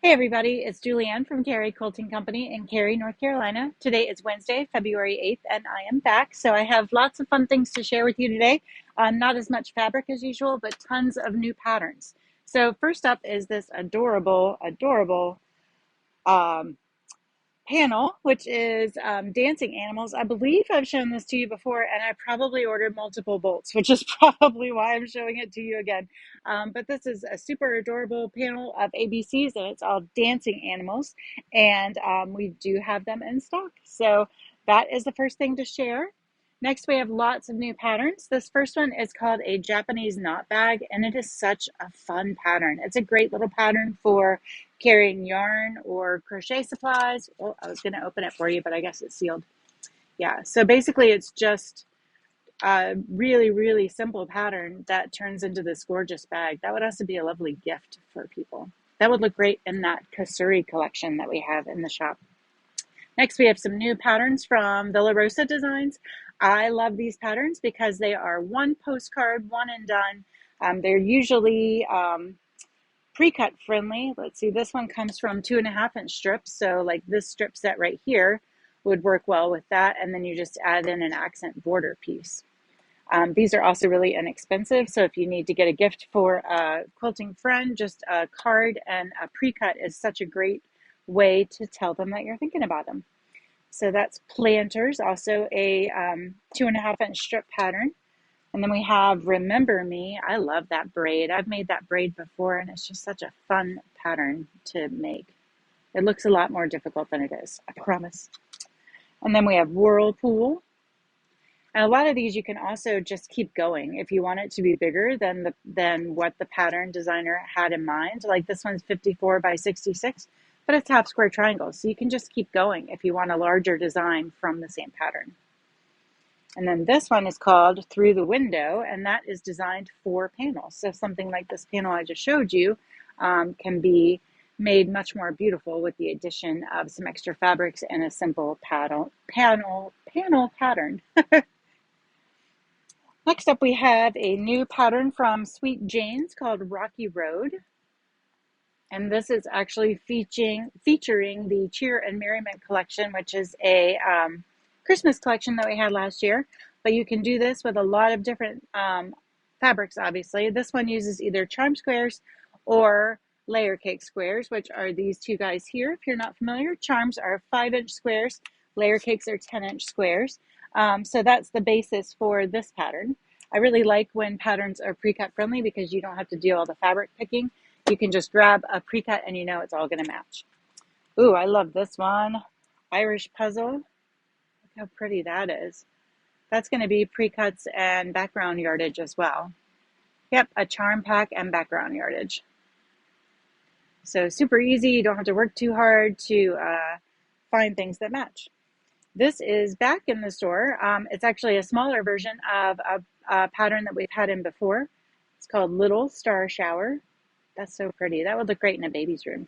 Hey everybody, it's Julianne from Cary Quilting Company in Cary, North Carolina. Today is Wednesday, February 8th, and I am back. So I have lots of fun things to share with you today. Not as much fabric as usual, but tons of new patterns. So first up is this adorable um, panel, which is dancing animals. I believe I've shown this to you before, and I probably ordered multiple bolts, which is probably why I'm showing it to you again. But this is a super adorable panel of ABCs, and it's all dancing animals, and we do have them in stock. So that is the first thing to share. Next, we have lots of new patterns. This first one is called a Japanese knot bag, and it is such a fun pattern. It's a great little pattern for carrying yarn or crochet supplies. Oh, I was going to open it for you, but I guess it's sealed. Yeah, so basically it's just a really simple pattern that turns into this gorgeous bag. That would also be a lovely gift for people. That would look great in that Kasuri collection that we have in the shop. Next, we have some new patterns from Villa Rosa Designs. I love these patterns because they are one postcard, one and done. They're usually pre-cut friendly. Let's see, this one comes from 2.5-inch strips. So like this strip set right here would work well with that. And then you just add in an accent border piece. These are also really inexpensive. So if you need to get a gift for a quilting friend, just a card and a pre-cut is such a great way to tell them that you're thinking about them. So that's planters, also a 2.5-inch strip pattern. And then we have Remember Me. I love that braid. I've made that braid before, and it's just such a fun pattern to make. It looks a lot more difficult than it is, I promise. And then we have Whirlpool. And a lot of these you can also just keep going if you want it to be bigger than what the pattern designer had in mind. Like this one's 54 by 66, but it's half square triangles. So you can just keep going if you want a larger design from the same pattern. And then this one is called Through the Window, and that is designed for panels. So something like this panel I just showed you can be made much more beautiful with the addition of some extra fabrics and a simple panel pattern. Next up, we have a new pattern from Sweet Jane's called Rocky Road. And this is actually featuring the Cheer and Merriment collection, which is a Christmas collection that we had last year. But you can do this with a lot of different fabrics, obviously. This one uses either charm squares or layer cake squares, which are these two guys here. If you're not familiar, charms are 5-inch squares, layer cakes are 10-inch squares. So that's the basis for this pattern. I really like when patterns are pre-cut friendly because you don't have to do all the fabric picking. You can just grab a pre-cut and you know it's all going to match. Ooh, I love this one. Irish Puzzle. Look how pretty that is. That's going to be pre-cuts and background yardage as well. Yep, a charm pack and background yardage. So super easy. You don't have to work too hard to find things that match. This is back in the store. It's actually a smaller version of a pattern that we've had in before. It's called Little Star Shower. That's so pretty. That would look great in a baby's room.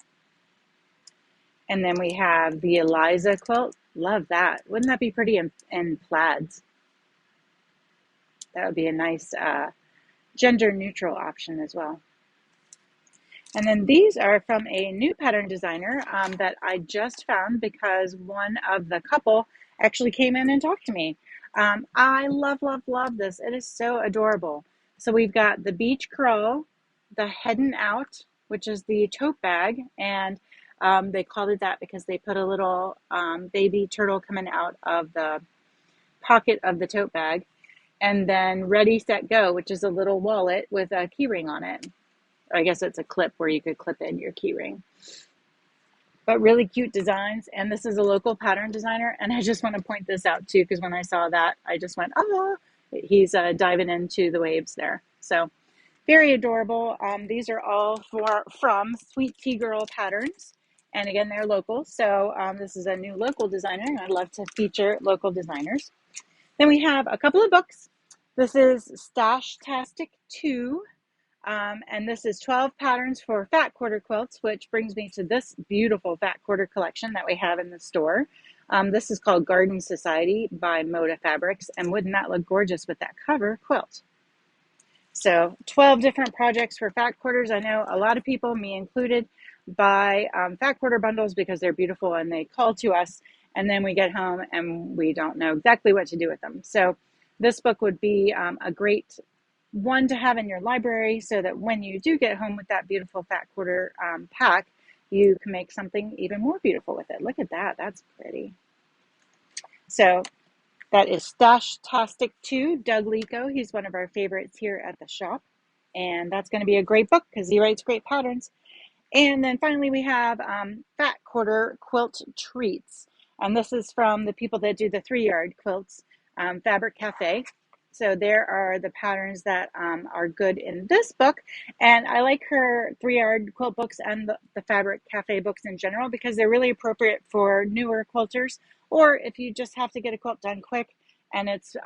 And then we have the Eliza quilt. Love that. Wouldn't that be pretty in plaids? That would be a nice gender neutral option as well. And then these are from a new pattern designer that I just found because one of the couple actually came in and talked to me. I love this. It is so adorable. So we've got the Beach Crawl, the Headin' Out, which is the tote bag, and they called it that because they put a little baby turtle coming out of the pocket of the tote bag. And then Ready, Set, Go, which is a little wallet with a key ring on it. I guess it's a clip where you could clip in your key ring. But really cute designs. And this is a local pattern designer. And I just want to point this out too, because when I saw that, I just went, oh, he's diving into the waves there. So very adorable. These are all from Sweet Tea Girl Patterns. And again, they're local. So this is a new local designer. And I love to feature local designers. Then we have a couple of books. This is Stash-tastic 2. And this is 12 patterns for fat quarter quilts, which brings me to this beautiful fat quarter collection that we have in the store. This is called Garden Society by Moda Fabrics. And wouldn't that look gorgeous with that cover quilt? So 12 different projects for fat quarters. I know a lot of people, me included, buy fat quarter bundles because they're beautiful and they call to us, and then we get home and we don't know exactly what to do with them. So this book would be a great one to have in your library so that when you do get home with that beautiful fat quarter pack, you can make something even more beautiful with it. Look at that. That's pretty. So that is Stash-tastic 2, Doug Lico. He's one of our favorites here at the shop. And that's going to be a great book because he writes great patterns. And then finally, we have Fat Quarter Quilt Treats. And this is from the people that do the 3-yard quilts, Fabric Cafe. So there are the patterns that are good in this book. And I like her 3-yard quilt books and the Fabric Cafe books in general because they're really appropriate for newer quilters, or if you just have to get a quilt done quick and it's,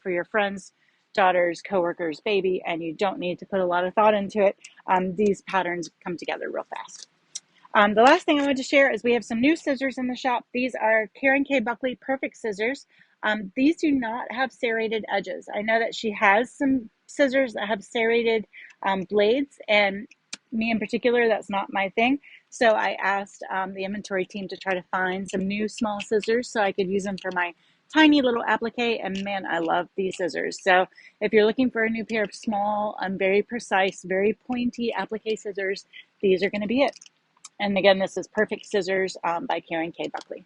for your friend's daughter's, coworker's baby, and you don't need to put a lot of thought into it, these patterns come together real fast. The last thing I want to share is we have some new scissors in the shop. These are Karen K. Buckley Perfect Scissors. These do not have serrated edges. I know that she has some scissors that have serrated blades, and me in particular, that's not my thing. So I asked the inventory team to try to find some new small scissors so I could use them for my tiny little applique, and man, I love these scissors. So if you're looking for a new pair of small, very precise, very pointy applique scissors, these are going to be it. And again, this is Perfect Scissors by Karen K. Buckley.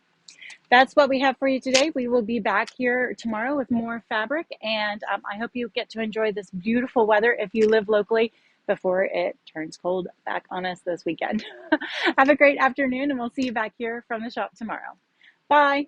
That's what we have for you today. We will be back here tomorrow with more fabric, and I hope you get to enjoy this beautiful weather if you live locally before it turns cold back on us this weekend. Have a great afternoon, and we'll see you back here from the shop tomorrow. Bye.